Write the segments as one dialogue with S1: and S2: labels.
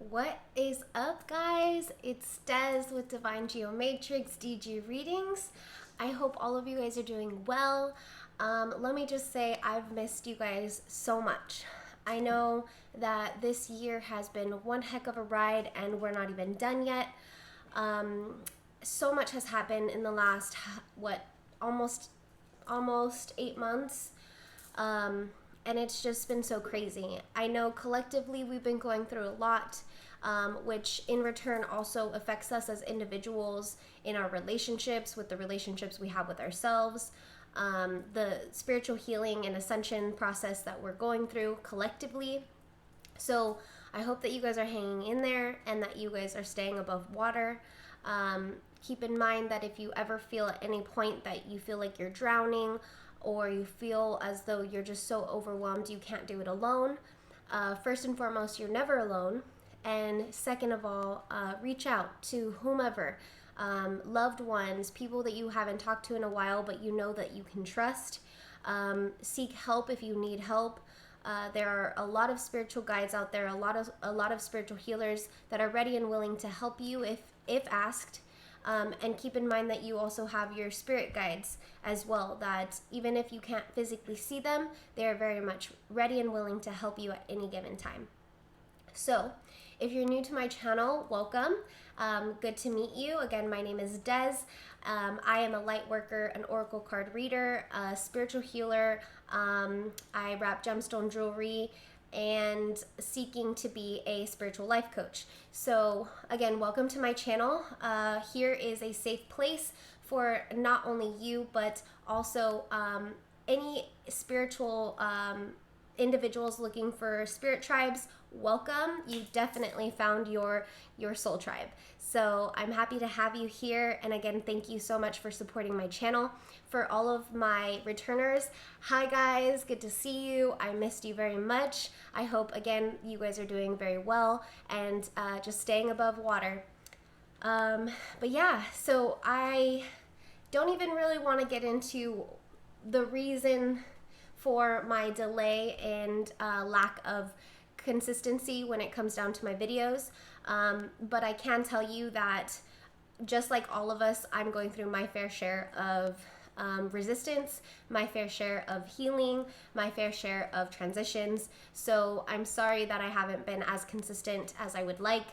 S1: What is up, guys? It's Des with Divine Geomatrix DG Readings. I hope all of you guys are doing well. Let me just say I've missed you guys so much. I know that this year has been one heck of a ride and we're not even done yet. So much has happened in the last, almost 8 months. And it's just been so crazy. I know collectively we've been going through a lot, which in return also affects us as individuals in our relationships, with the relationships we have with ourselves, the spiritual healing and ascension process that we're going through collectively. So I hope that you guys are hanging in there and that you guys are staying above water. Keep in mind that if you ever feel at any point that you feel like you're drowning, or you feel as though you're just so overwhelmed you can't do it alone, first and foremost, you're never alone. And second of all, reach out to whomever, loved ones, people that you haven't talked to in a while but you know that you can trust. Seek help if you need help. There are a lot of spiritual guides out there, a lot of spiritual healers that are ready and willing to help you if asked. And keep in mind that you also have your spirit guides as well, that even if you can't physically see them, they are very much ready and willing to help you at any given time. So if you're new to my channel, welcome. Good to meet you. Again, my name is Des. I am a light worker, an oracle card reader, a spiritual healer. I wrap gemstone jewelry and seeking to be a spiritual life coach. So again, welcome to my channel. Here is a safe place for not only you, but also any spiritual individuals looking for spirit tribes. Welcome. You definitely found your soul tribe. So I'm happy to have you here. And again, thank you so much for supporting my channel. For all of my returners, hi guys, good to see you. I missed you very much. I hope again you guys are doing very well and just staying above water. But yeah, so I don't even really want to get into the reason for my delay and lack of consistency when it comes down to my videos. But I can tell you that just like all of us, I'm going through my fair share of resistance, my fair share of healing, my fair share of transitions. So I'm sorry that I haven't been as consistent as I would like.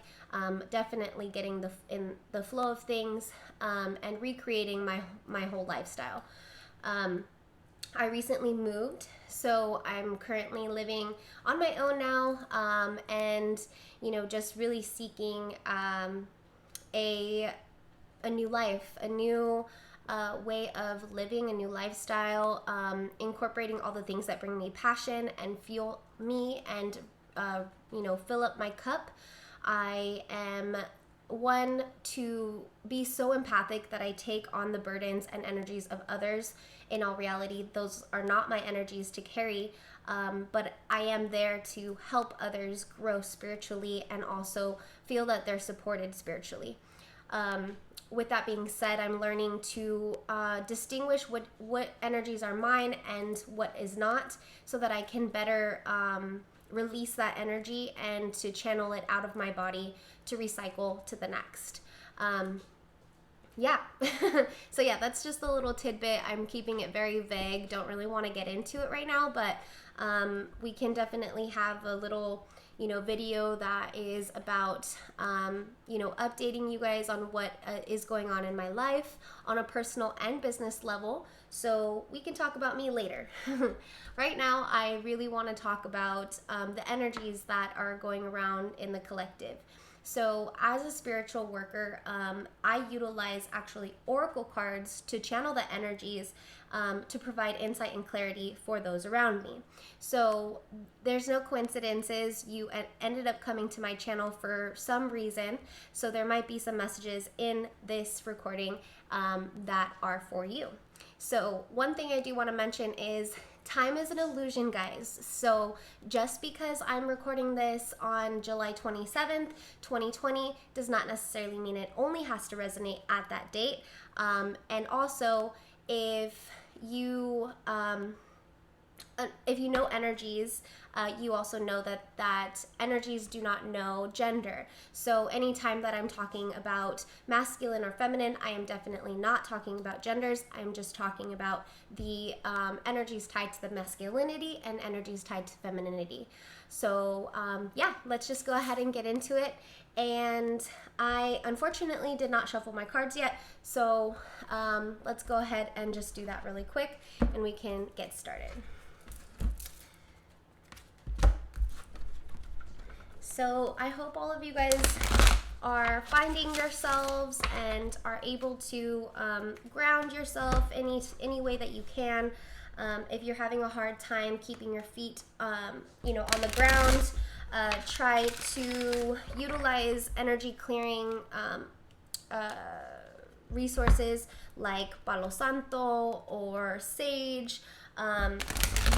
S1: Definitely getting in the flow of things and recreating my whole lifestyle. I recently moved, so I'm currently living on my own now, and just really seeking a new life, a new way of living, a new lifestyle, incorporating all the things that bring me passion and fuel me and fill up my cup. I am one to be so empathic that I take on the burdens and energies of others. In all reality, those are not my energies to carry, but I am there to help others grow spiritually and also feel that they're supported spiritually. With that being said, I'm learning to distinguish what energies are mine and what is not, so that I can better release that energy and to channel it out of my body to recycle to the next. Yeah. So yeah, that's just a little tidbit. I'm keeping it very vague. Don't really want to get into it right now, but we can definitely have a little video that is about updating you guys on what is going on in my life on a personal and business level, so we can talk about me later. Right now, I really want to talk about the energies that are going around in the collective. So as a spiritual worker, I utilize actually oracle cards to channel the energies to provide insight and clarity for those around me. So there's no coincidences. You ended up coming to my channel for some reason. So there might be some messages in this recording that are for you. So one thing I do want to mention is time is an illusion, guys. So just because I'm recording this on July 27th, 2020 does not necessarily mean it only has to resonate at that date. And also, if you if you know energies, you also know that energies do not know gender. So anytime that I'm talking about masculine or feminine, I am definitely not talking about genders. I'm just talking about the energies tied to the masculinity and energies tied to femininity. So yeah, let's just go ahead and get into it. And I unfortunately did not shuffle my cards yet, so let's go ahead and just do that really quick and we can get started. So I hope all of you guys are finding yourselves and are able to ground yourself any way that you can. If you're having a hard time keeping your feet, on the ground, try to utilize energy clearing resources like Palo Santo or sage,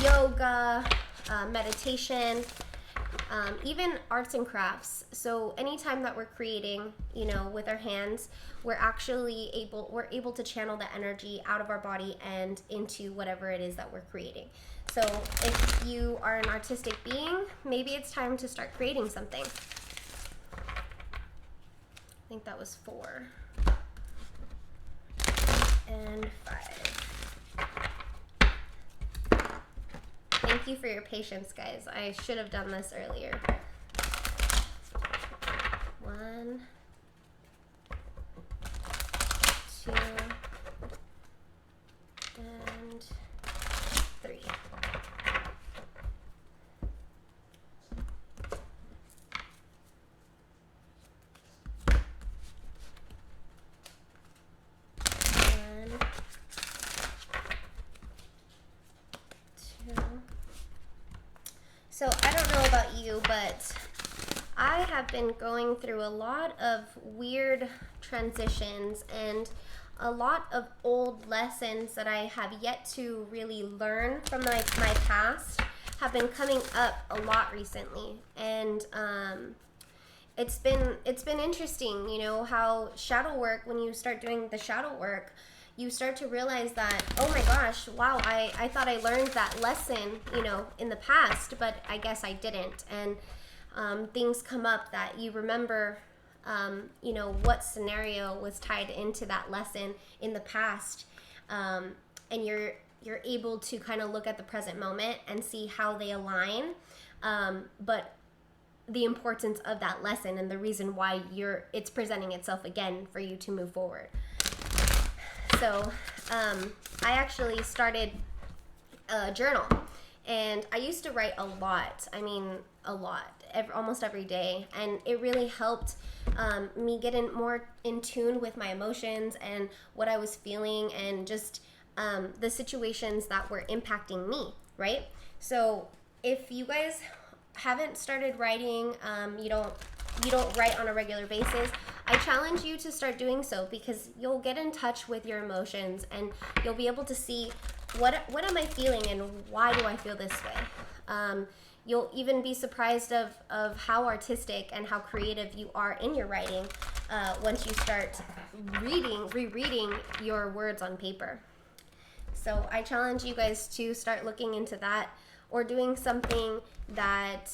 S1: yoga, meditation. Even arts and crafts. So anytime that we're creating, with our hands, we're able to channel the energy out of our body and into whatever it is that we're creating. So if you are an artistic being, maybe it's time to start creating something. I think that was 4 and 5. Thank you for your patience, guys. I should have done this earlier. 1, 2, and 3. So I don't know about you, but I have been going through a lot of weird transitions and a lot of old lessons that I have yet to really learn from my past have been coming up a lot recently. And it's been interesting, how shadow work, when you start doing the shadow work, you start to realize that, oh my gosh, wow, I thought I learned that lesson, in the past, but I guess I didn't. And things come up that you remember, what scenario was tied into that lesson in the past. And you're able to kind of look at the present moment and see how they align. But the importance of that lesson and the reason why it's presenting itself again for you to move forward. So I actually started a journal, and I used to write a lot. I mean, a lot, almost every day, and it really helped me get more in tune with my emotions and what I was feeling, and just the situations that were impacting me, right? So if you guys haven't started writing, you don't write on a regular basis, I challenge you to start doing so, because you'll get in touch with your emotions and you'll be able to see what am I feeling and why do I feel this way. You'll even be surprised of how artistic and how creative you are in your writing once you start rereading your words on paper. So I challenge you guys to start looking into that, or doing something that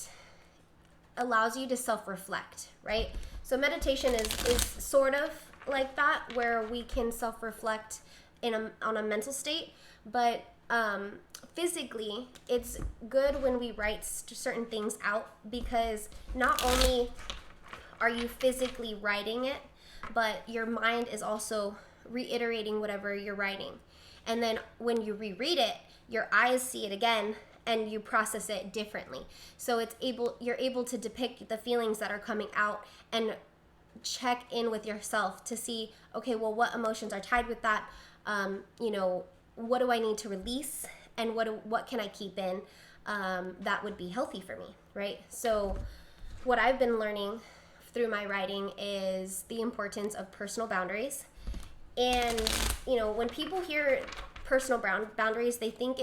S1: allows you to self-reflect, right? So meditation is sort of like that, where we can self-reflect on a mental state, but physically, it's good when we write certain things out, because not only are you physically writing it, but your mind is also reiterating whatever you're writing. And then when you reread it, your eyes see it again, and you process it differently. So you're able to depict the feelings that are coming out and check in with yourself to see, okay, well, what emotions are tied with that? What do I need to release, and what can I keep in that would be healthy for me, right? So what I've been learning through my writing is the importance of personal boundaries. And when people hear personal boundaries, they think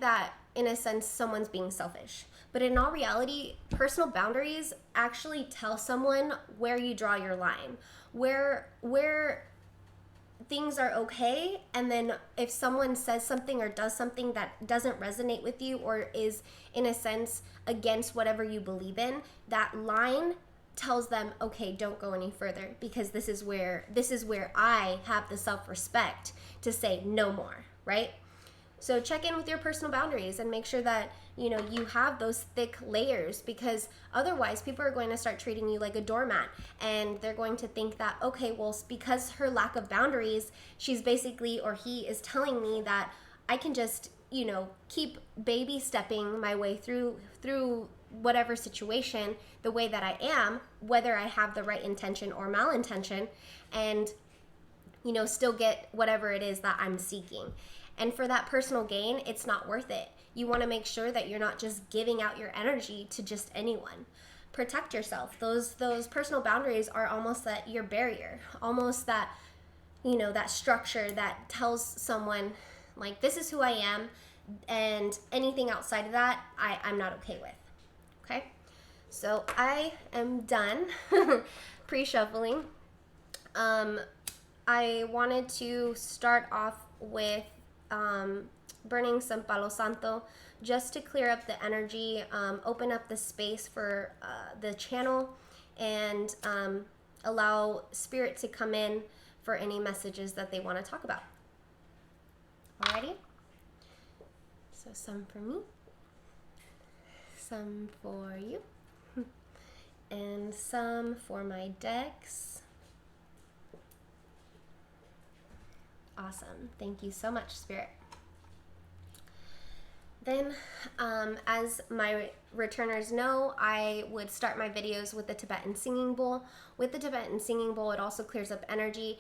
S1: that, in a sense, someone's being selfish. But in all reality, personal boundaries actually tell someone where you draw your line, where things are okay, and then if someone says something or does something that doesn't resonate with you or is in a sense against whatever you believe in, that line tells them, okay, don't go any further, because this is where I have the self-respect to say no more, right? So check in with your personal boundaries and make sure that, you know, you have those thick layers, because otherwise people are going to start treating you like a doormat, and they're going to think that, okay, well, because her lack of boundaries, she's basically, or he is telling me that I can just, you know, keep baby stepping my way through whatever situation the way that I am, whether I have the right intention or malintention, and, you know, still get whatever it is that I'm seeking. And for that personal gain, it's not worth it. You want to make sure that you're not just giving out your energy to just anyone. Protect yourself. Those personal boundaries are almost that your barrier, almost that, you know, that structure that tells someone, like, this is who I am, and anything outside of that, I'm not okay with. Okay? So I am done pre-shuffling. I wanted to start off with burning some Palo Santo just to clear up the energy, open up the space for the channel, and allow spirit to come in for any messages that they want to talk about. Alrighty? So some for me, some for you, and some for my decks. Awesome. Thank you so much, Spirit. Then, as my returners know, I would start my videos with the Tibetan singing bowl. With the Tibetan singing bowl, it also clears up energy.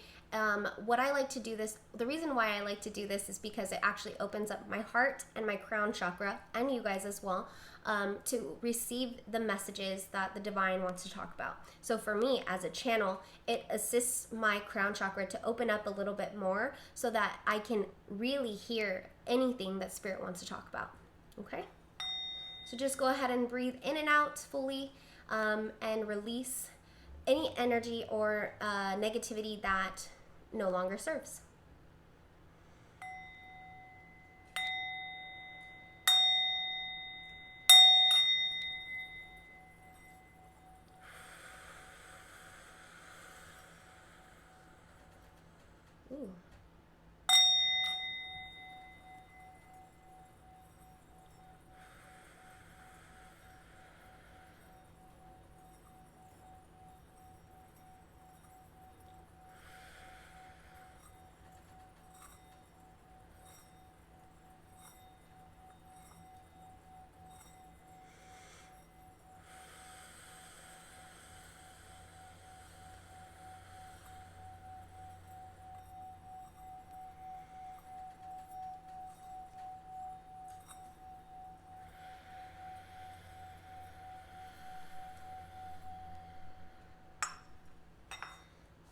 S1: What I like to do this, the reason why I like to do this is because it actually opens up my heart and my crown chakra, and you guys as well, to receive the messages that the divine wants to talk about. So for me, as a channel, it assists my crown chakra to open up a little bit more so that I can really hear anything that spirit wants to talk about. Okay? So just go ahead and breathe in and out fully, and release any energy or negativity that no longer serves. Ooh.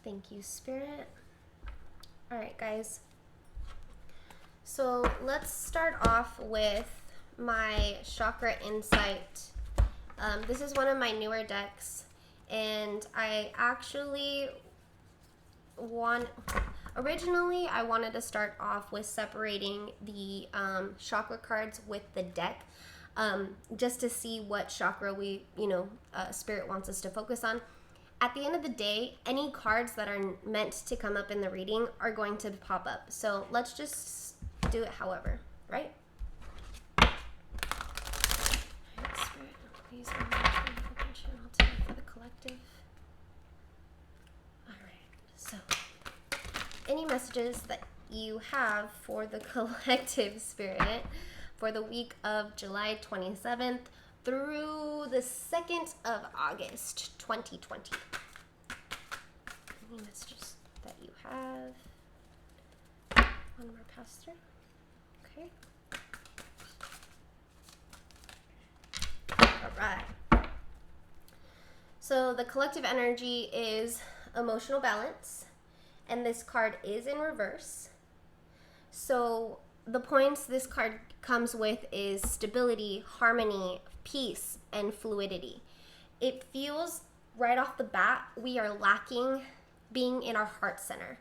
S1: Thank you, Spirit. All right, guys. So let's start off with my chakra insight. This is one of my newer decks, and I actually originally I wanted to start off with separating the chakra cards with the deck, just to see what chakra we, Spirit wants us to focus on. At the end of the day, any cards that are meant to come up in the reading are going to pop up. So let's just do it however, right? All right, Spirit, please for the collective. All right, so any messages that you have for the collective, Spirit, for the week of July 27th through the 2nd of August, 2020. Any messages that you have? One more pass through. Okay. All right. So the collective energy is emotional balance, and this card is in reverse. So the points this card comes with is stability, harmony, peace, and fluidity. It feels right off the bat we are lacking being in our heart center.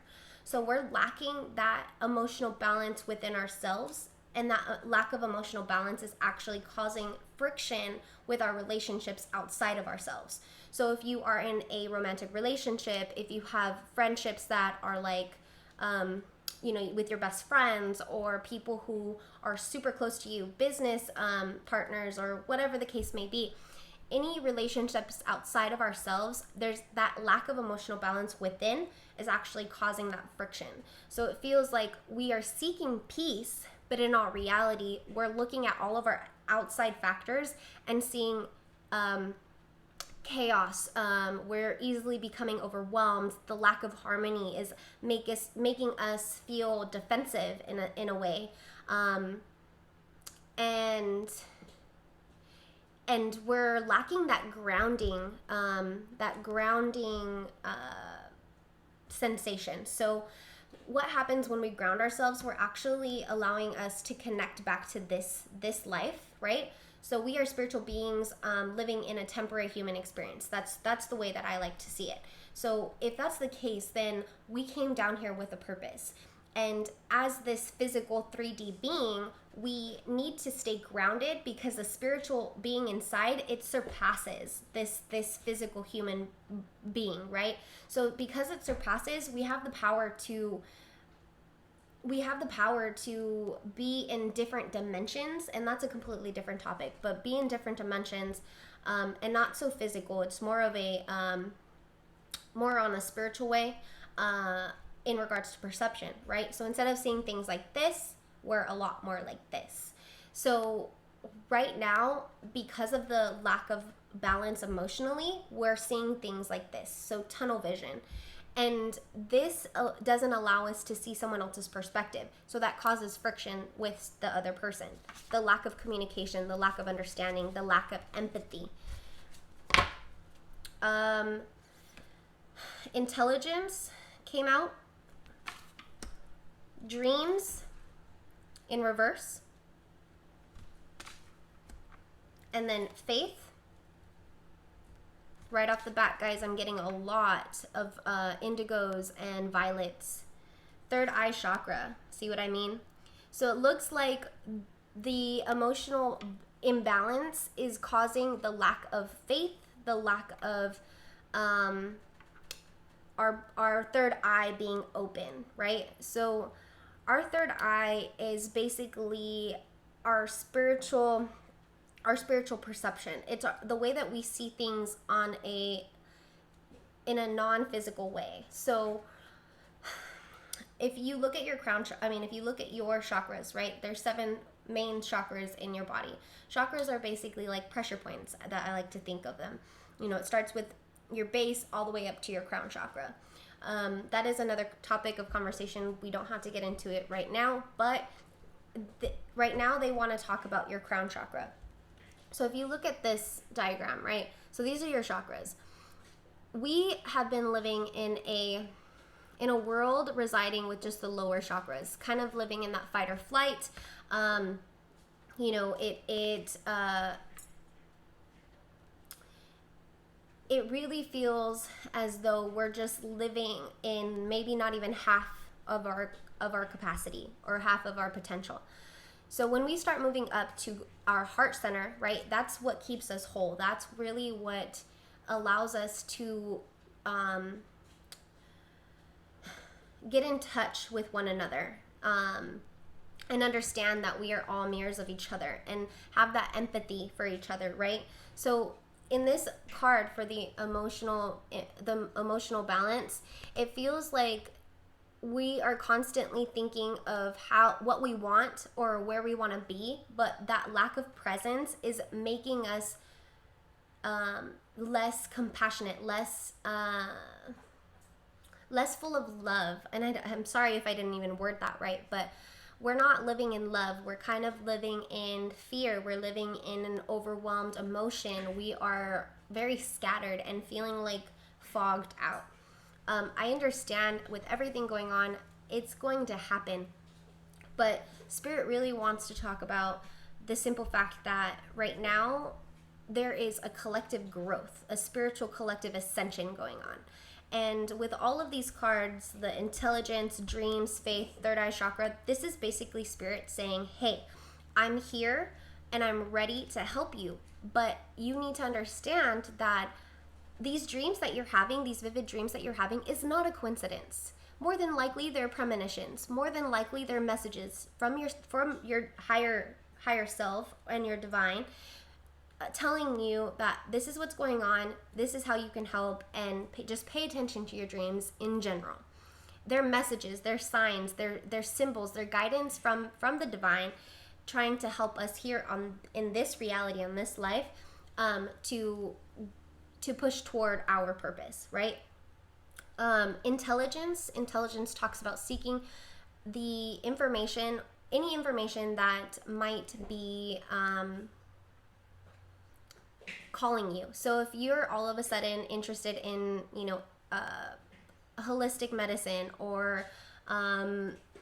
S1: So we're lacking that emotional balance within ourselves, and that lack of emotional balance is actually causing friction with our relationships outside of ourselves. So if you are in a romantic relationship, if you have friendships that are like, with your best friends or people who are super close to you, business partners, or whatever the case may be, any relationships outside of ourselves, there's that lack of emotional balance within is actually causing that friction. So it feels like we are seeking peace, but in all reality, we're looking at all of our outside factors and seeing chaos. We're easily becoming overwhelmed. The lack of harmony is making us feel defensive in a way, and we're lacking that grounding sensation. So what happens when we ground ourselves? We're actually allowing us to connect back to this life, right? So we are spiritual beings living in a temporary human experience. That's the way that I like to see it. So if that's the case, then we came down here with a purpose. And as this physical 3D being, we need to stay grounded, because the spiritual being inside, it surpasses this physical human being, right? So because it surpasses, we have the power to be in different dimensions, and that's a completely different topic, but be in different dimensions, and not so physical. It's more of a more on a spiritual way, in regards to perception, right? So instead of seeing things like this, we're a lot more like this. So right now, because of the lack of balance emotionally, we're seeing things like this. So tunnel vision. And this doesn't allow us to see someone else's perspective. So that causes friction with the other person. The lack of communication, the lack of understanding, the lack of empathy. Intelligence came out. Dreams in reverse. And then faith. Right off the bat, guys, I'm getting a lot of indigos and violets. Third eye chakra. See what I mean? So it looks like the emotional imbalance is causing the lack of faith, the lack of our third eye being open, right? So our third eye is basically our spiritual perception. It's the way that we see things in a non-physical way. So if you look at your if you look at your chakras, right? There's 7 main chakras in your body. Chakras are basically like pressure points that I like to think of them. It starts with your base all the way up to your crown chakra. That is another topic of conversation. We don't have to get into it right now, but right now they want to talk about your crown chakra. So if you look at this diagram, right? So these are your chakras. We have been living in a world residing with just the lower chakras, kind of living in that fight or flight. It really feels as though we're just living in maybe not even half of our capacity or half of our potential. So when we start moving up to our heart center, right, that's what keeps us whole. That's really what allows us to get in touch with one another, and understand that we are all mirrors of each other and have that empathy for each other, right? So in this card for the emotional balance, it feels like we are constantly thinking of what we want or where we want to be, but that lack of presence is making us less compassionate, less full of love. And I'm sorry if I didn't even word that right, but we're not living in love. We're kind of living in fear. We're living in an overwhelmed emotion. We are very scattered and feeling like fogged out. I understand with everything going on, it's going to happen. But Spirit really wants to talk about the simple fact that right now there is a collective growth, a spiritual collective ascension going on. And with all of these cards, the intelligence, dreams, faith, third eye chakra, this is basically spirit saying, hey, I'm here and I'm ready to help you. But you need to understand that these dreams that you're having, these vivid dreams that you're having, is not a coincidence. More than likely, they're premonitions. More than likely, they're messages from your higher self and your divine, telling you that this is what's going on, this is how you can help, and just pay attention to your dreams in general. They're messages, they're signs, they're symbols, they're guidance from the divine, trying to help us here in this reality, in this life, to push toward our purpose, right? Intelligence talks about seeking the information, any information that might be calling you. So if you're all of a sudden interested in, holistic medicine or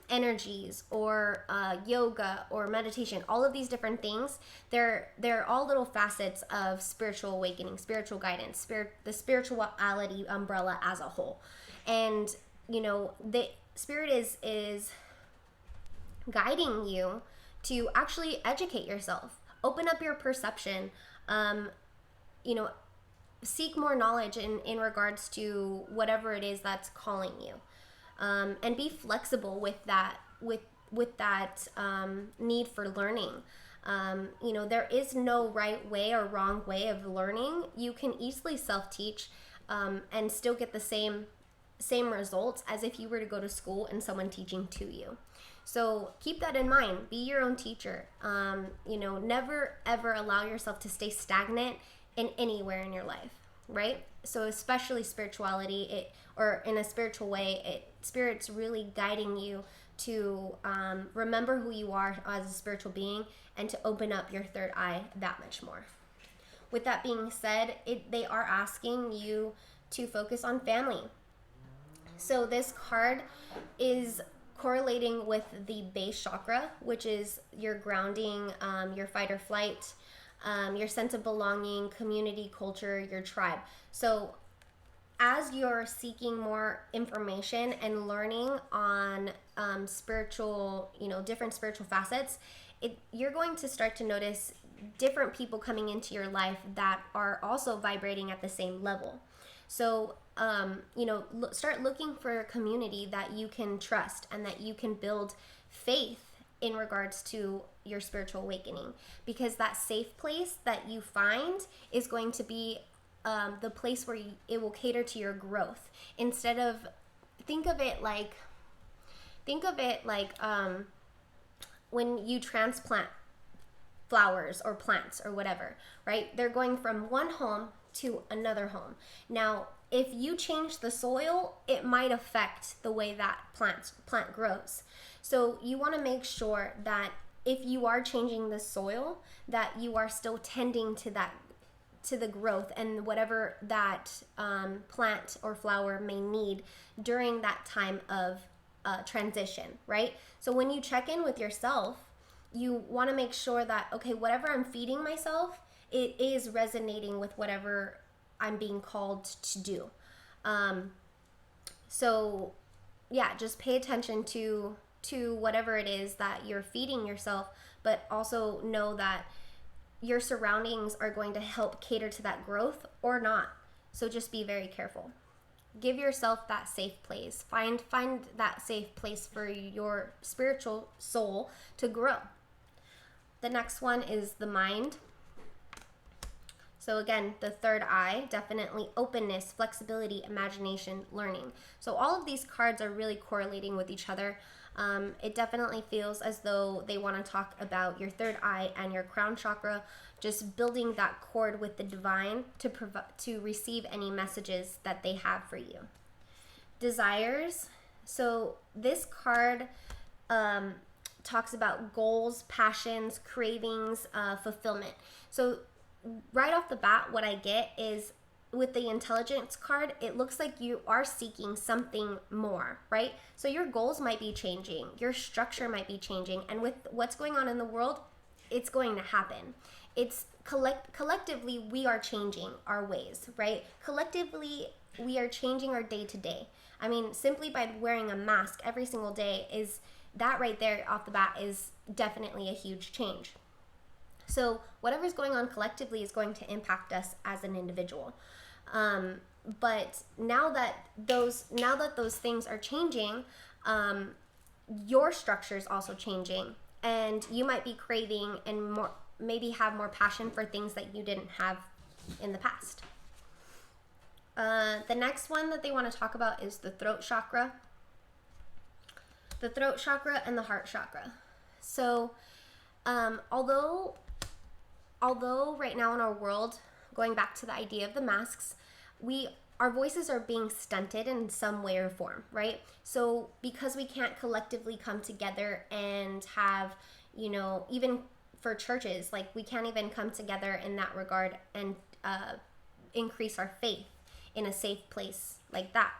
S1: energies or yoga or meditation, all of these different things, they're all little facets of spiritual awakening, spiritual guidance, the spirituality umbrella as a whole. And the spirit is guiding you to actually educate yourself, open up your perception, seek more knowledge in regards to whatever it is that's calling you. And be flexible with that need for learning. There is no right way or wrong way of learning. You can easily self-teach and still get the same results as if you were to go to school and someone teaching to you. So keep that in mind. Be your own teacher. Never ever allow yourself to stay stagnant in anywhere in your life, right? So especially spirituality, or in a spiritual way, Spirit's really guiding you to remember who you are as a spiritual being and to open up your third eye that much more. With that being said, they are asking you to focus on family. So this card is correlating with the base chakra, which is your grounding, your fight or flight, your sense of belonging, community, culture, your tribe. So as you're seeking more information and learning on spiritual, different spiritual facets, you're going to start to notice different people coming into your life that are also vibrating at the same level. So, start looking for a community that you can trust and that you can build faith in regards to your spiritual awakening, because that safe place that you find is going to be the place where it will cater to your growth. Instead of, think of it like when you transplant flowers or plants or whatever, right? They're going from one home to another home. Now, if you change the soil, it might affect the way that plant grows. So you want to make sure that if you are changing the soil, that you are still tending to the growth and whatever that plant or flower may need during that time of transition, right? So when you check in with yourself, you want to make sure that, okay, whatever I'm feeding myself, it is resonating with whatever I'm being called to do. So yeah, just pay attention to whatever it is that you're feeding yourself, but also know that your surroundings are going to help cater to that growth or not. So just be very careful. Give yourself that safe place. Find that safe place for your spiritual soul to grow. The next one is the mind. So again, the third eye, definitely openness, flexibility, imagination, learning. So all of these cards are really correlating with each other. It definitely feels as though they want to talk about your third eye and your crown chakra, just building that cord with the divine to receive any messages that they have for you. Desires. So this card talks about goals, passions, cravings, fulfillment. So right off the bat, what I get is with the intelligence card, it looks like you are seeking something more, right? So your goals might be changing, your structure might be changing, and with what's going on in the world, it's going to happen. It's collectively we are changing our ways, right? Collectively we are changing our day to day. I mean, simply by wearing a mask every single day, is that right there off the bat is definitely a huge change. So whatever's going on collectively is going to impact us as an individual. But now that those things are changing, your structure is also changing, and you might be craving and maybe have more passion for things that you didn't have in the past. The next one that they want to talk about is the throat chakra. The throat chakra and the heart chakra. So, although right now in our world, going back to the idea of the masks, our voices are being stunted in some way or form, right? So because we can't collectively come together and have, even for churches, like we can't even come together in that regard and increase our faith in a safe place like that.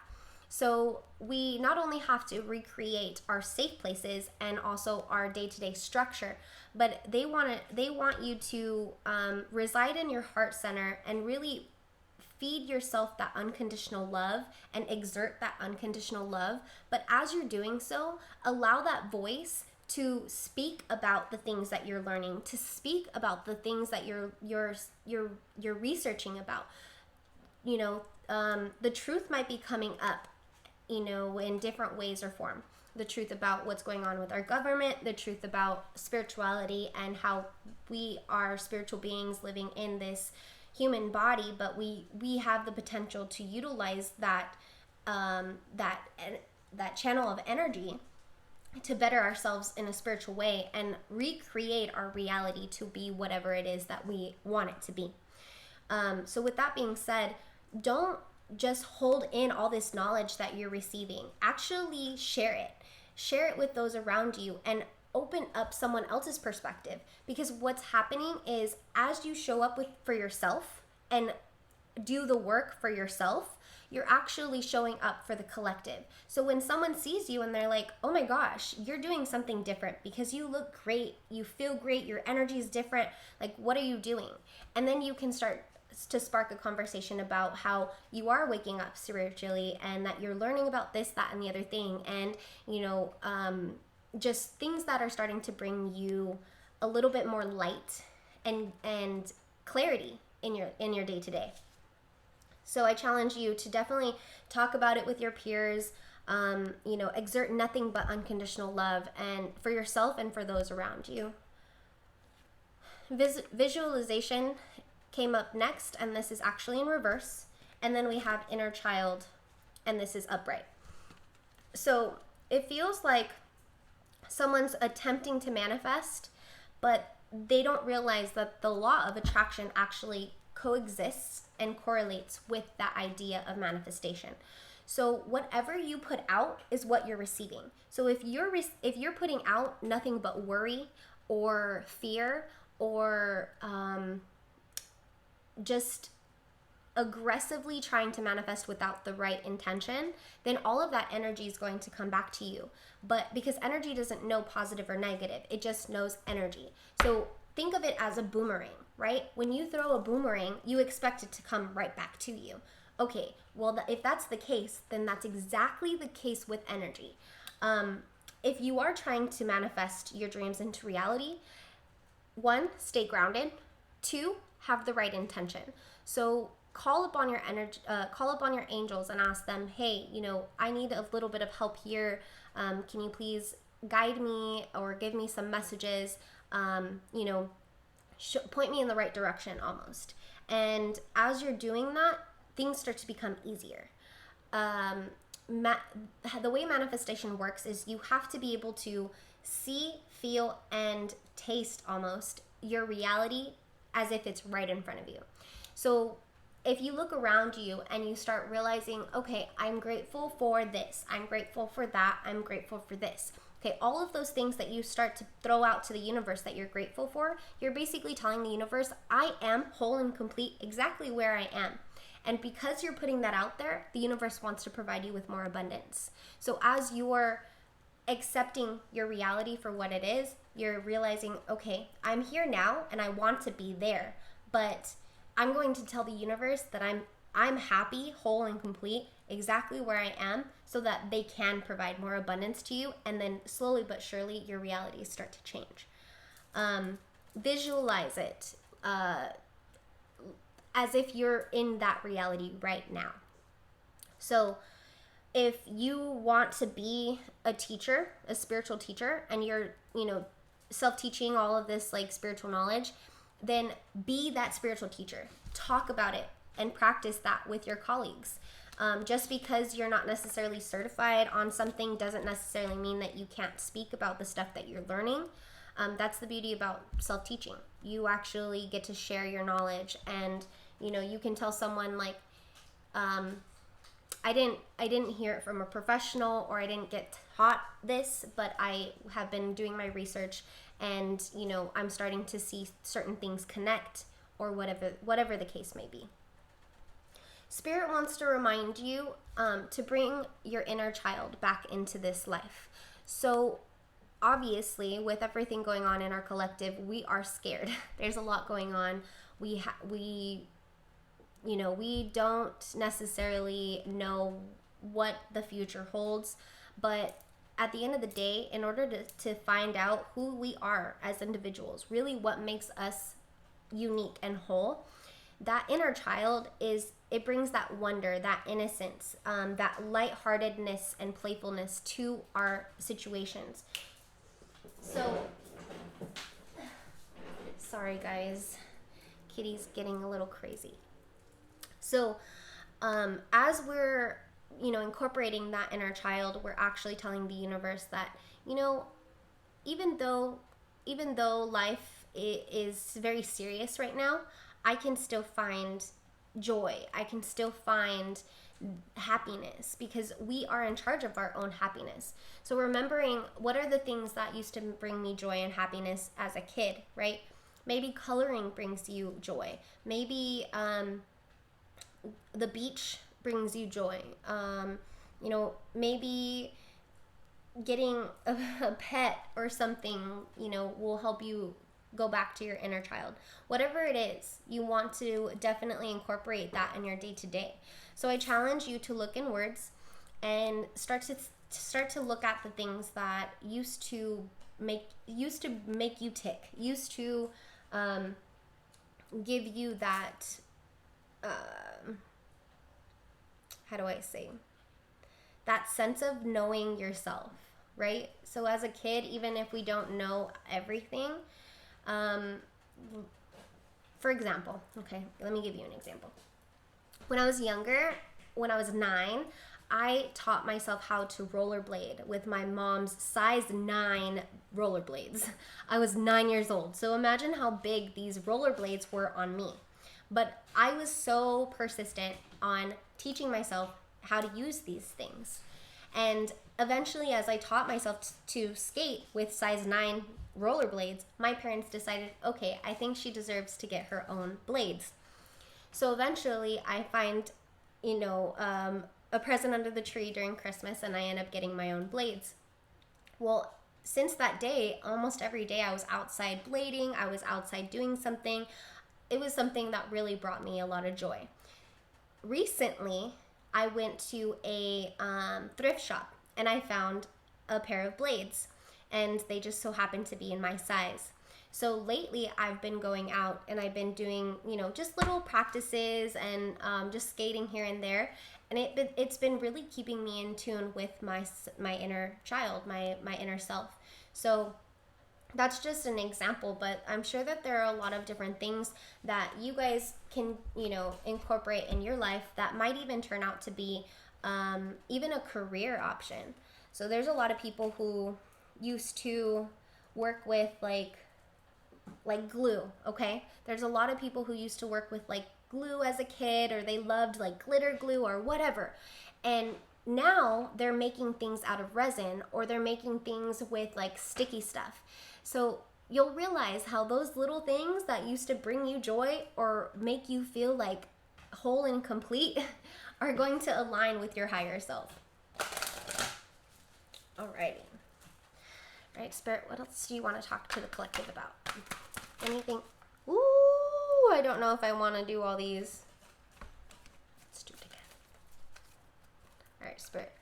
S1: So we not only have to recreate our safe places and also our day-to-day structure, but they want you to reside in your heart center and really feed yourself that unconditional love and exert that unconditional love. But as you're doing so, allow that voice to speak about the things that you're learning, to speak about the things that you're researching about. The truth might be coming up, in different ways or form. The truth about what's going on with our government, the truth about spirituality and how we are spiritual beings living in this human body, but we have the potential to utilize that channel of energy to better ourselves in a spiritual way and recreate our reality to be whatever it is that we want it to be. So with that being said, don't just hold in all this knowledge that you're receiving. Actually share it with those around you and open up someone else's perspective, because what's happening is as you show up for yourself and do the work for yourself, you're actually showing up for the collective. So when someone sees you and they're like, oh my gosh, you're doing something different because you look great, you feel great, your energy is different, like what are you doing? And then you can start to spark a conversation about how you are waking up spiritually and that you're learning about this, that, and the other thing, and just things that are starting to bring you a little bit more light and clarity in your day-to-day. So I challenge you to definitely talk about it with your peers, exert nothing but unconditional love and for yourself and for those around you. Visualization came up next, and this is actually in reverse. And then we have inner child, and this is upright. So it feels like someone's attempting to manifest, but they don't realize that the law of attraction actually coexists and correlates with that idea of manifestation. So whatever you put out is what you're receiving. So if you're putting out nothing but worry or fear or just aggressively trying to manifest without the right intention, then all of that energy is going to come back to you. But because energy doesn't know positive or negative, it just knows energy. So think of it as a boomerang, right? When you throw a boomerang, you expect it to come right back to you. Okay, well, if that's the case, then that's exactly the case with energy. If you are trying to manifest your dreams into reality, 1, stay grounded. 2, have the right intention. So call upon your energy, call upon your angels and ask them, hey, I need a little bit of help here. Can you please guide me or give me some messages? Point me in the right direction almost. And as you're doing that, things start to become easier. The way manifestation works is you have to be able to see, feel, and taste almost your reality as if it's right in front of you. So if you look around you and you start realizing, okay, I'm grateful for this, I'm grateful for that, I'm grateful for this. Okay, all of those things that you start to throw out to the universe that you're grateful for, you're basically telling the universe, I am whole and complete exactly where I am. And because you're putting that out there, the universe wants to provide you with more abundance. So as you're accepting your reality for what it is. You're realizing, okay, I'm here now and I want to be there, but I'm going to tell the universe that I'm happy, whole and complete, exactly where I am, so that they can provide more abundance to you. And then slowly but surely your realities start to change. Visualize it as if you're in that reality right now. So if you want to be a teacher, a spiritual teacher, and you're, self-teaching all of this like spiritual knowledge, then be that spiritual teacher. Talk about it and practice that with your colleagues. Just because you're not necessarily certified on something doesn't necessarily mean that you can't speak about the stuff that you're learning. That's the beauty about self-teaching. You actually get to share your knowledge, and you can tell someone like, I didn't hear it from a professional, or I didn't get taught this, but I have been doing my research, and I'm starting to see certain things connect, or whatever the case may be. Spirit wants to remind you to bring your inner child back into this life. So obviously, with everything going on in our collective, we are scared. There's a lot going on. We don't necessarily know what the future holds, but at the end of the day, in order to find out who we are as individuals, really what makes us unique and whole, that inner child it brings that wonder, that innocence, that lightheartedness and playfulness to our situations. So, sorry guys, Kitty's getting a little crazy. So, as we're, incorporating that inner child, we're actually telling the universe that, even though life is very serious right now, I can still find joy. I can still find happiness, because we are in charge of our own happiness. So remembering what are the things that used to bring me joy and happiness as a kid, right? Maybe coloring brings you joy. Maybe the beach brings you joy. Maybe getting a pet or something, will help you go back to your inner child. Whatever it is, you want to definitely incorporate that in your day-to-day. So I challenge you to look inwards and start to look at the things that used to make you tick, used to give you that how do I say, that sense of knowing yourself, right? So as a kid, even if we don't know everything, for example, okay, let me give you an example. When I was younger, when I was 9, I taught myself how to rollerblade with my mom's size 9 rollerblades. I was 9 years old, so imagine how big these rollerblades were on me. But I was so persistent on teaching myself how to use these things. And eventually, as I taught myself to skate with size 9 rollerblades, my parents decided, okay, I think she deserves to get her own blades. So eventually, I find, a present under the tree during Christmas, and I end up getting my own blades. Well, since that day, almost every day I was outside blading, I was outside doing something. It was something that really brought me a lot of joy. Recently, I went to a thrift shop, and I found a pair of blades, and they just so happened to be in my size. So lately, I've been going out and I've been doing, just little practices and just skating here and there. And it's been really keeping me in tune with my inner child, my inner self. So that's just an example, but I'm sure that there are a lot of different things that you guys can, incorporate in your life that might even turn out to be even a career option. So there's a lot of people who used to work with like glue, okay? There's a lot of people who used to work with like glue as a kid, or they loved like glitter glue or whatever. And now they're making things out of resin, or they're making things with like sticky stuff. So you'll realize how those little things that used to bring you joy or make you feel like whole and complete are going to align with your higher self. Alrighty. All right, Spirit, what else do you want to talk to the collective about? Anything? Ooh, I don't know if I want to do all these. Let's do it again. All right, Spirit,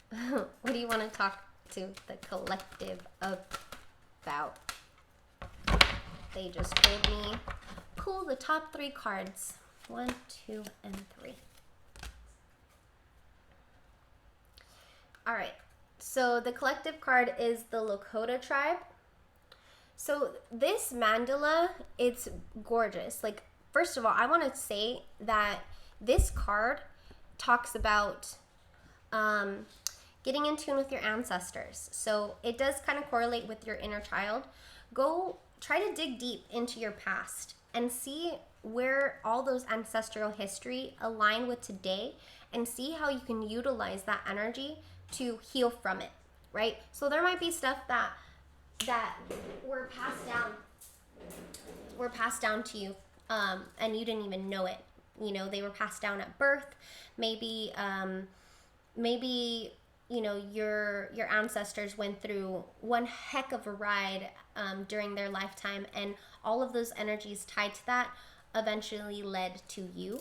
S1: what do you want to talk to the collective about? They just told me pull the top 3 cards. 1, 2, and 3. All right. So the collective card is the Lakota tribe. So this mandala, it's gorgeous. Like, first of all, I want to say that this card talks about getting in tune with your ancestors. So it does kind of correlate with your inner child. Go try to dig deep into your past and see where all those ancestral history align with today, and see how you can utilize that energy to heal from it, right? So there might be stuff that were passed down to you, and you didn't even know it. You know, they were passed down at birth. Maybe you know, your ancestors went through one heck of a ride during their lifetime, and all of those energies tied to that eventually led to you.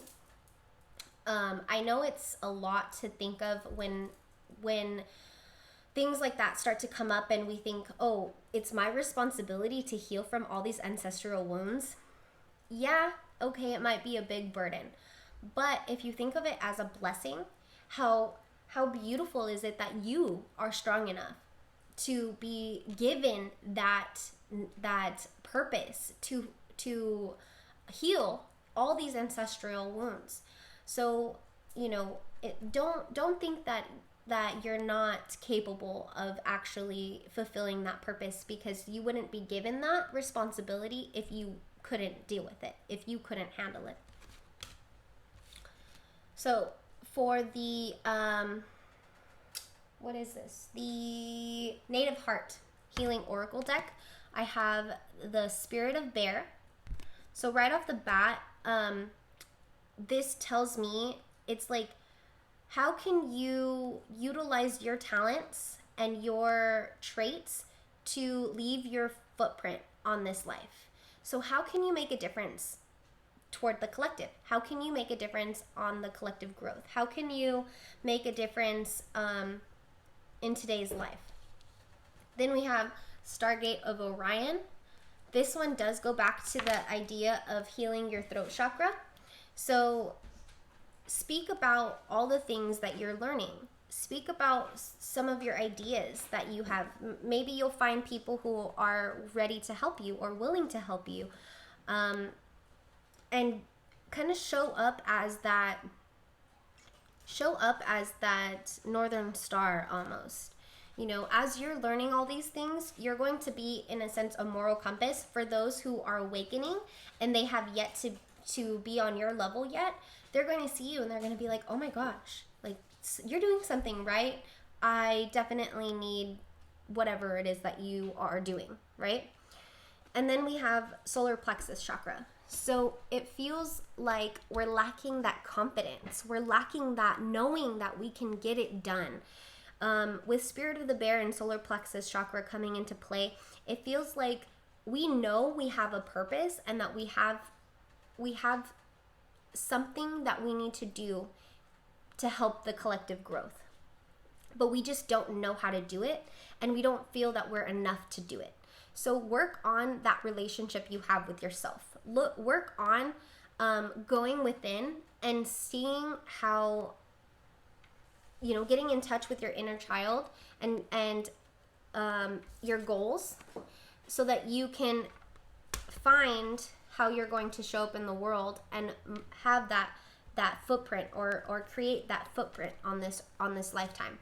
S1: I know it's a lot to think of when things like that start to come up and we think, oh, it's my responsibility to heal from all these ancestral wounds. Yeah, okay, it might be a big burden. But if you think of it as a blessing, how beautiful is it that you are strong enough to be given that purpose to heal all these ancestral wounds. So, you know, don't think that you're not capable of actually fulfilling that purpose, because you wouldn't be given that responsibility if you couldn't deal with it, if you couldn't handle it. So for the what is this? The Native Heart Healing Oracle deck, I have the Spirit of Bear. So right off the bat, this tells me, it's like, how can you utilize your talents and your traits to leave your footprint on this life? So how can you make a difference toward the collective? How can you make a difference on the collective growth? How can you make a difference in today's life? Then we have Stargate of Orion. This one does go back to the idea of healing your throat chakra. So speak about all the things that you're learning. Speak about some of your ideas that you have. Maybe you'll find people who are ready to help you or willing to help you. And kind of show up as that northern star almost. You know, as you're learning all these things, you're going to be, in a sense, a moral compass for those who are awakening and they have yet to be on your level yet. They're going to see you and they're going to be like, oh my gosh, like, you're doing something right. I definitely need whatever it is that you are doing, right? And then we have solar plexus chakra. So it feels like we're lacking that confidence. We're lacking that knowing that we can get it done. With Spirit of the Bear and solar plexus chakra coming into play, it feels like we know we have a purpose and that we have something that we need to do to help the collective growth. But we just don't know how to do it, and we don't feel that we're enough to do it. So work on that relationship you have with yourself. Work on going within and seeing how, you know, getting in touch with your inner child and your goals, so that you can find how you're going to show up in the world and have that footprint or create that footprint on this lifetime.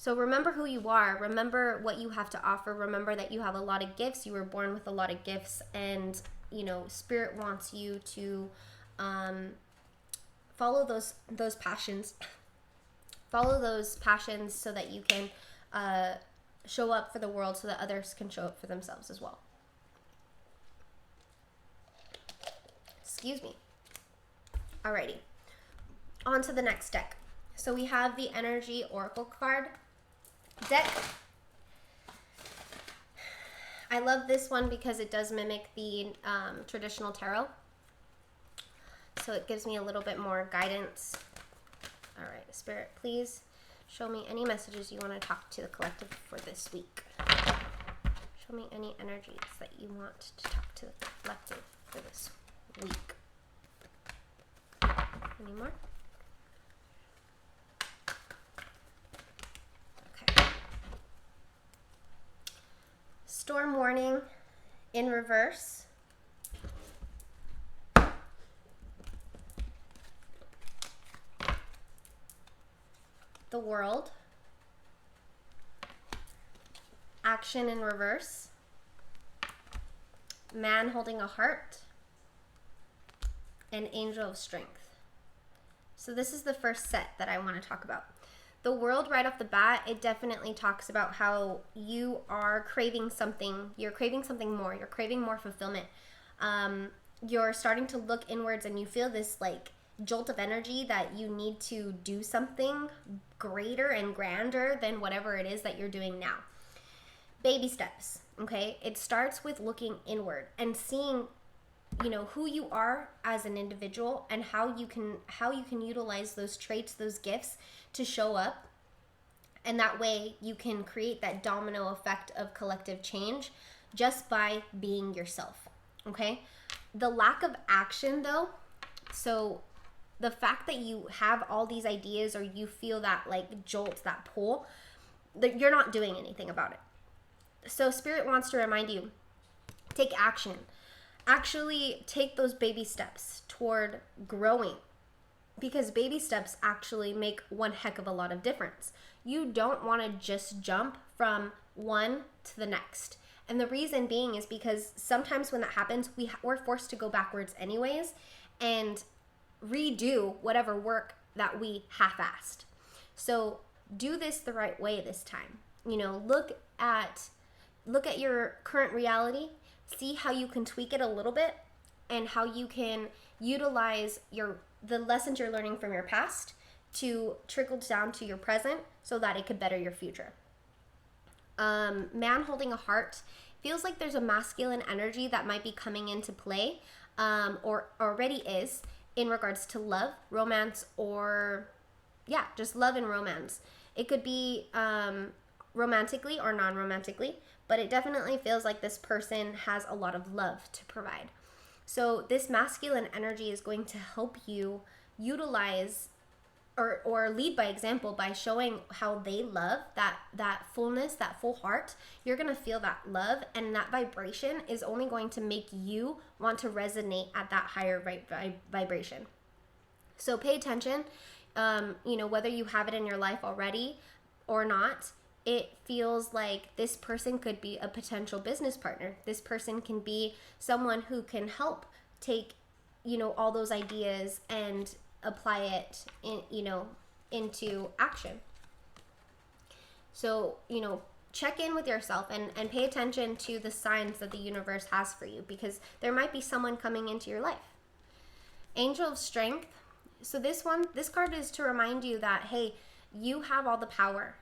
S1: So remember who you are. Remember what you have to offer. Remember that you have a lot of gifts. You were born with a lot of gifts, and you know, Spirit wants you to follow those passions. Follow those passions so that you can show up for the world, so that others can show up for themselves as well. Excuse me. Alrighty. On to the next deck. So we have the Energy Oracle card deck. I love this one because it does mimic the traditional tarot. So it gives me a little bit more guidance. All right, Spirit, please show me any messages you want to talk to the collective for this week. Show me any energies that you want to talk to the collective for this week. Any more? Okay. Storm warning in reverse. The World. Action in reverse. Man holding a heart. And Angel of Strength. So this is the first set that I want to talk about. The World, right off the bat, it definitely talks about how you are craving something. You're craving something more. You're craving more fulfillment. You're starting to look inwards and you feel this like jolt of energy that you need to do something greater and grander than whatever it is that you're doing now. Baby steps, okay? It starts with looking inward and seeing, you know, who you are as an individual and how you can utilize those traits, those gifts to show up. And that way you can create that domino effect of collective change just by being yourself, okay? The lack of action though, so the fact that you have all these ideas or you feel that like jolt, that pull, that you're not doing anything about it. So Spirit wants to remind you, take action. Actually take those baby steps toward growing, because baby steps actually make one heck of a lot of difference. You don't want to just jump from one to the next. And the reason being is because sometimes when that happens, we're forced to go backwards anyways and redo whatever work that we half-assed. So do this the right way this time. You know, look at your current reality, see how you can tweak it a little bit and how you can utilize the lessons you're learning from your past to trickle down to your present so that it could better your future. Man holding a heart feels like there's a masculine energy that might be coming into play, or already is, in regards to love, romance, or just love and romance. It could be romantically or non-romantically, but it definitely feels like this person has a lot of love to provide. So this masculine energy is going to help you utilize or lead by example by showing how they love that fullness, that full heart. You're going to feel that love, and that vibration is only going to make you want to resonate at that higher vibration. So pay attention, whether you have it in your life already or not. It feels like this person could be a potential business partner. This person can be someone who can help take, all those ideas and apply it into action. So, check in with yourself and pay attention to the signs that the universe has for you, because there might be someone coming into your life. Angel of Strength. So this card is to remind you that, hey, you have all the power.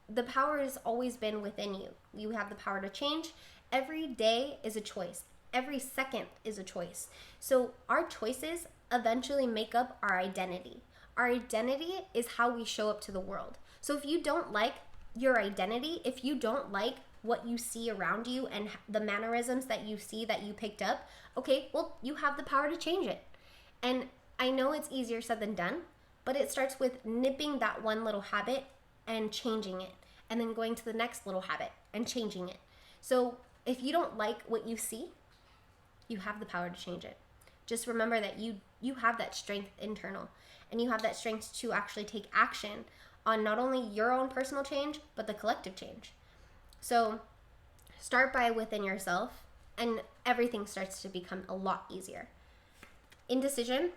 S1: The power has always been within you. You have the power to change. Every day is a choice. Every second is a choice. So our choices eventually make up our identity. Our identity is how we show up to the world. So if you don't like your identity, if you don't like what you see around you and the mannerisms that you see that you picked up, okay, well, you have the power to change it. And I know it's easier said than done, but it starts with nipping that one little habit and changing it, and then going to the next little habit and changing it. So if you don't like what you see, you have the power to change it. Just remember that you have that strength internal, and you have that strength to actually take action on not only your own personal change, but the collective change. So start by within yourself, and everything starts to become a lot easier. Indecision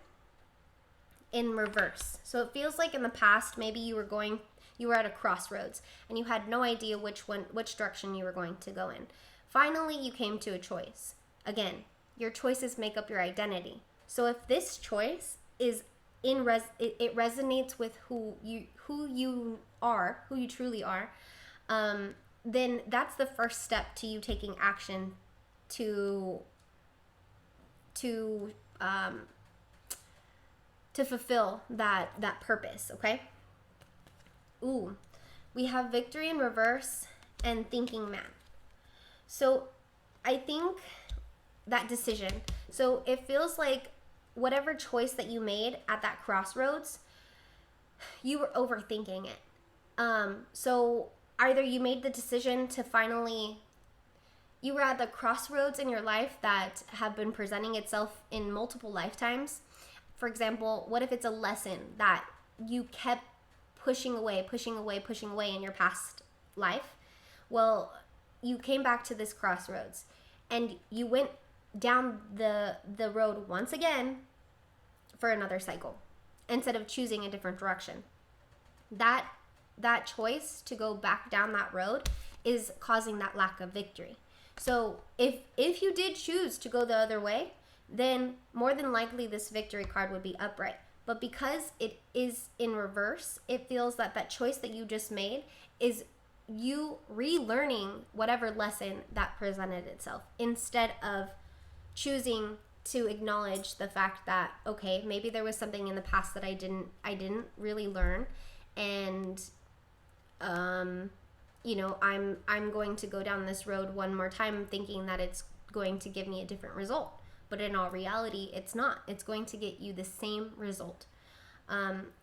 S1: in reverse. So it feels like in the past, maybe you were at a crossroads and you had no idea which direction you were going to go in. Finally, you came to a choice. Again, your choices make up your identity. So if this choice is it resonates with who you truly are, then that's the first step to you taking action to fulfill that purpose. Okay. Ooh, we have victory in reverse and thinking man. So I think that decision, so it feels like whatever choice that you made at that crossroads, you were overthinking it. So either you made the decision to finally, you were at the crossroads in your life that have been presenting itself in multiple lifetimes. For example, what if it's a lesson that you kept pushing away in your past life? Well, you came back to this crossroads and you went down the road once again for another cycle instead of choosing a different direction. That choice to go back down that road is causing that lack of victory. So if you did choose to go the other way, then more than likely this victory card would be upright. But because it is in reverse, it feels that choice that you just made is you relearning whatever lesson that presented itself, instead of choosing to acknowledge the fact that, okay, maybe there was something in the past that I didn't really learn, and I'm going to go down this road one more time thinking that it's going to give me a different result. But in all reality, it's not. It's going to get you the same result.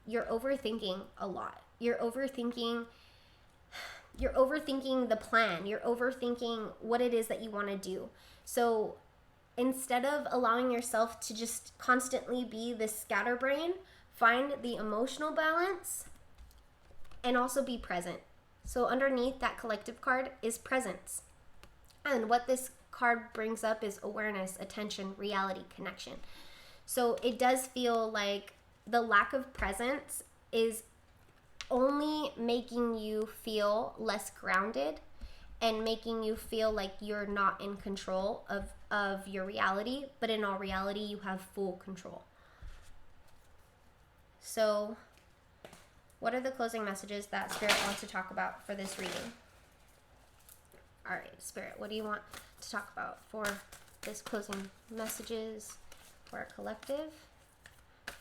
S1: You're overthinking a lot. You're overthinking the plan. You're overthinking what it is that you want to do. So instead of allowing yourself to just constantly be this scatterbrain, find the emotional balance and also be present. So underneath that collective card is presence. And what this card brings up is awareness, attention, reality, connection. So it does feel like the lack of presence is only making you feel less grounded and making you feel like you're not in control of your reality, but in all reality, you have full control. So what are the closing messages that Spirit wants to talk about for this reading? All right, Spirit, what do you want to talk about for this closing messages for our collective,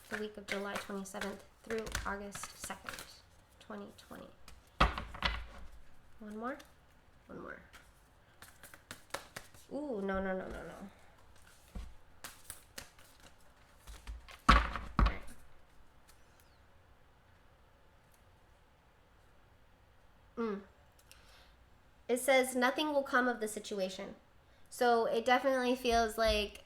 S1: the week of July 27th through August 2nd, 2020? One more? Ooh, no. It says nothing will come of the situation. So it definitely feels like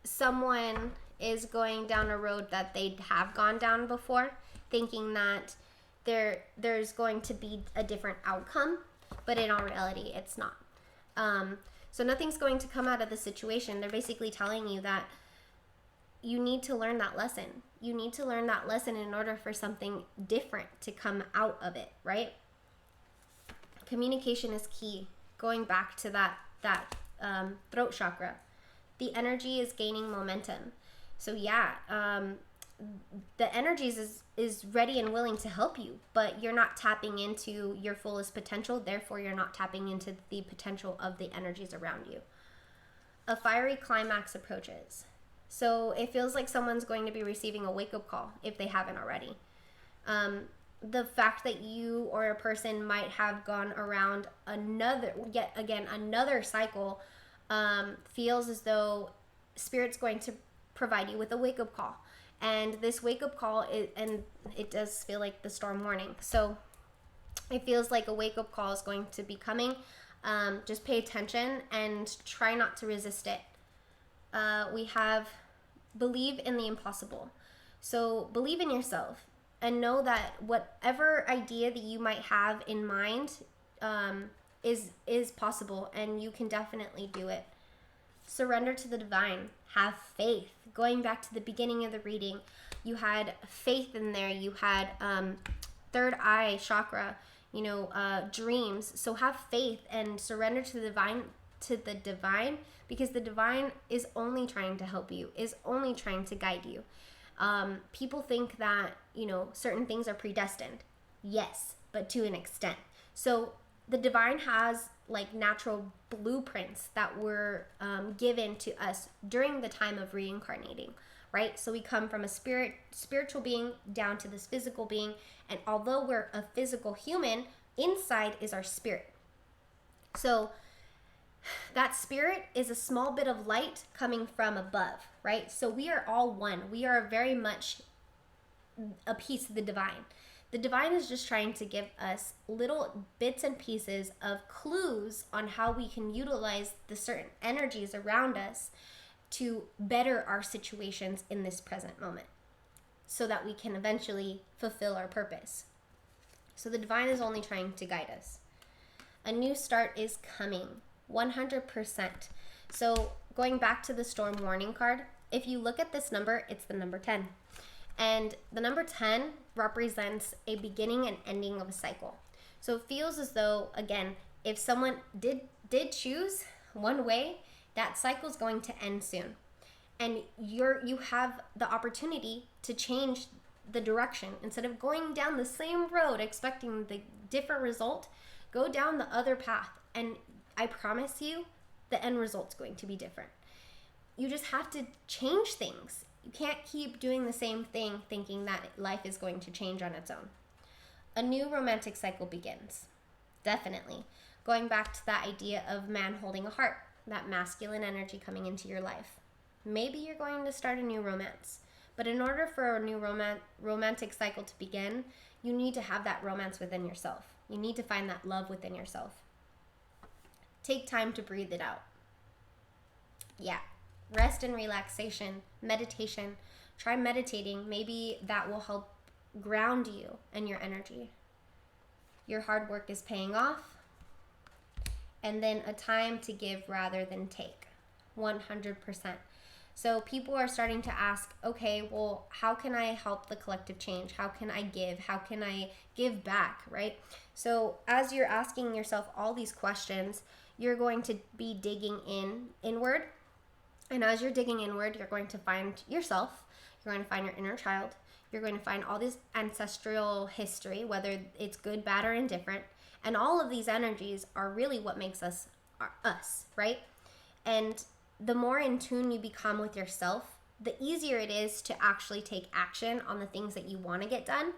S1: someone is going down a road that they have gone down before, thinking that there's going to be a different outcome, but in all reality, it's not. So nothing's going to come out of the situation. They're basically telling you that you need to learn that lesson. You need to learn that lesson in order for something different to come out of it, right? Communication is key. Going back to that throat chakra, the energy is gaining momentum. So yeah, the energies is ready and willing to help you, but you're not tapping into your fullest potential. Therefore, you're not tapping into the potential of the energies around you. A fiery climax approaches. So it feels like someone's going to be receiving a wake-up call if they haven't already. The fact that you or a person might have gone around another cycle feels as though Spirit's going to provide you with a wake-up call. And this wake-up call it does feel like the storm warning. So it feels like a wake-up call is going to be coming. Just pay attention and try not to resist it. We have believe in the impossible. So believe in yourself and know that whatever idea that you might have in mind is possible, and you can definitely do it. Surrender to the divine. Have faith. Going back to the beginning of the reading, you had faith in there. You had third eye chakra, dreams. So have faith and surrender to the divine, because the divine is only trying to help you, is only trying to guide you. People think that, certain things are predestined. Yes, but to an extent. So the divine has like natural blueprints that were given to us during the time of reincarnating, right? So we come from a spiritual being down to this physical being, and although we're a physical human, inside is our spirit. So that spirit is a small bit of light coming from above, right? So we are all one. We are very much a piece of the divine. The divine is just trying to give us little bits and pieces of clues on how we can utilize the certain energies around us to better our situations in this present moment so that we can eventually fulfill our purpose. So the divine is only trying to guide us. A new start is coming, 100%. So going back to the storm warning card, if you look at this number, it's the number 10. And the number 10 represents a beginning and ending of a cycle. So it feels as though, again, if someone did choose one way, that cycle is going to end soon. And you have the opportunity to change the direction. Instead of going down the same road expecting the different result, go down the other path. And I promise you, the end result's going to be different. You just have to change things. You can't keep doing the same thing thinking that life is going to change on its own. A new romantic cycle begins. Definitely. Going back to that idea of man holding a heart, that masculine energy coming into your life. Maybe you're going to start a new romance. But in order for a new romantic cycle to begin, you need to have that romance within yourself. You need to find that love within yourself. Take time to breathe it out. Yeah. Rest and relaxation, meditation. Try meditating. Maybe that will help ground you and your energy. Your hard work is paying off. And then a time to give rather than take. 100%. So people are starting to ask, okay, well, how can I help the collective change? How can I give? How can I give back, right? So as you're asking yourself all these questions, you're going to be digging inward. And as you're digging inward, you're going to find yourself. You're going to find your inner child. You're going to find all this ancestral history, whether it's good, bad, or indifferent. And all of these energies are really what makes us us, right? And the more in tune you become with yourself, the easier it is to actually take action on the things that you want to get done.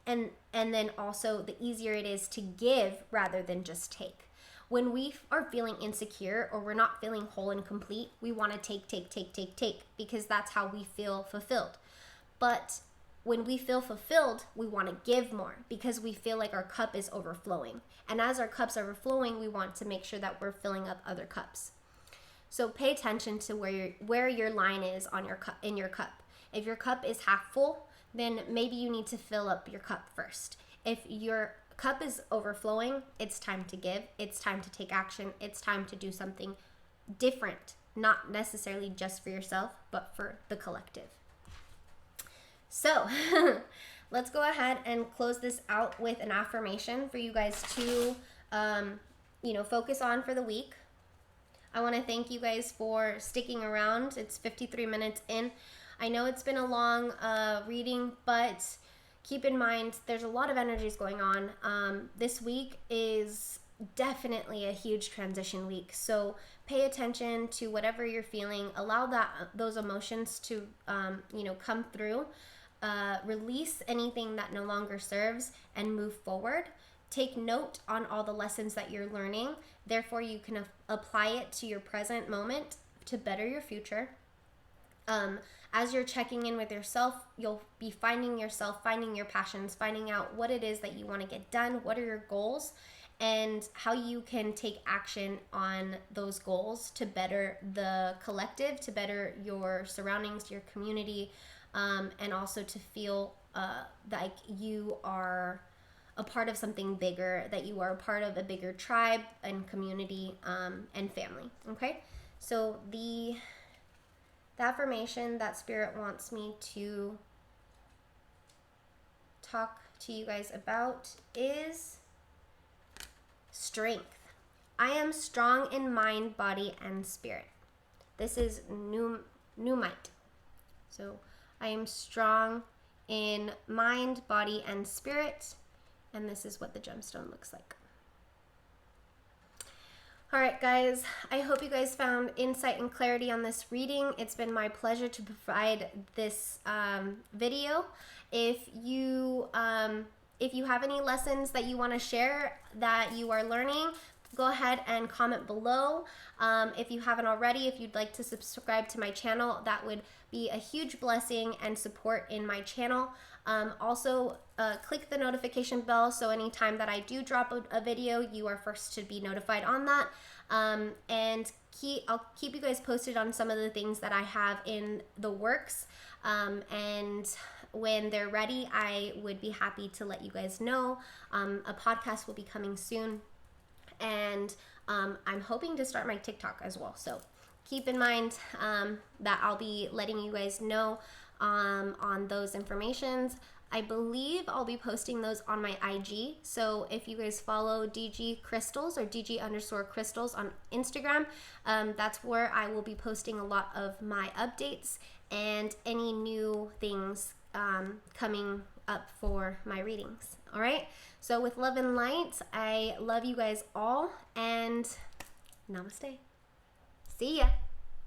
S1: And then also the easier it is to give rather than just take. When we are feeling insecure or we're not feeling whole and complete, we want to take because that's how we feel fulfilled. But when we feel fulfilled, we want to give more because we feel like our cup is overflowing. And as our cup's overflowing, we want to make sure that we're filling up other cups. So pay attention to where your line is on your cup, in your cup. If your cup is half full, then maybe you need to fill up your cup first. If your cup is overflowing, it's time to give. It's time to take action. It's time to do something different, not necessarily just for yourself, but for the collective. So let's go ahead and close this out with an affirmation for you guys to, focus on for the week. I want to thank you guys for sticking around. It's 53 minutes in. I know it's been a long reading, but keep in mind there's a lot of energies going on. This week is definitely a huge transition week. So pay attention to whatever you're feeling. Allow those emotions to come through. Release anything that no longer serves and move forward. Take note on all the lessons that you're learning. Therefore, you can apply it to your present moment to better your future. As you're checking in with yourself, you'll be finding yourself, finding your passions, finding out what it is that you want to get done, what are your goals, and how you can take action on those goals to better the collective, to better your surroundings, your community, and also to feel like you are a part of something bigger, that you are a part of a bigger tribe and community and family, okay? So the affirmation that Spirit wants me to talk to you guys about is strength. I am strong in mind, body, and spirit. This is Numite. So I am strong in mind, body, and spirit. And this is what the gemstone looks like. All right, guys, I hope you guys found insight and clarity on this reading. It's been my pleasure to provide this video. If you have any lessons that you want to share that you are learning, go ahead and comment below. If you haven't already, if you'd like to subscribe to my channel, that would be a huge blessing and support in my channel. Also, click the notification bell so anytime that I do drop a video, you are first to be notified on that. And I'll keep you guys posted on some of the things that I have in the works. And when they're ready, I would be happy to let you guys know. A podcast will be coming soon. And I'm hoping to start my TikTok as well. So keep in mind that I'll be letting you guys know on those informations. I believe I'll be posting those on my IG. So if you guys follow DG Crystals or DG_crystals on Instagram, that's where I will be posting a lot of my updates and any new things coming up for my readings. All right. So with love and light, I love you guys all, and namaste. See ya.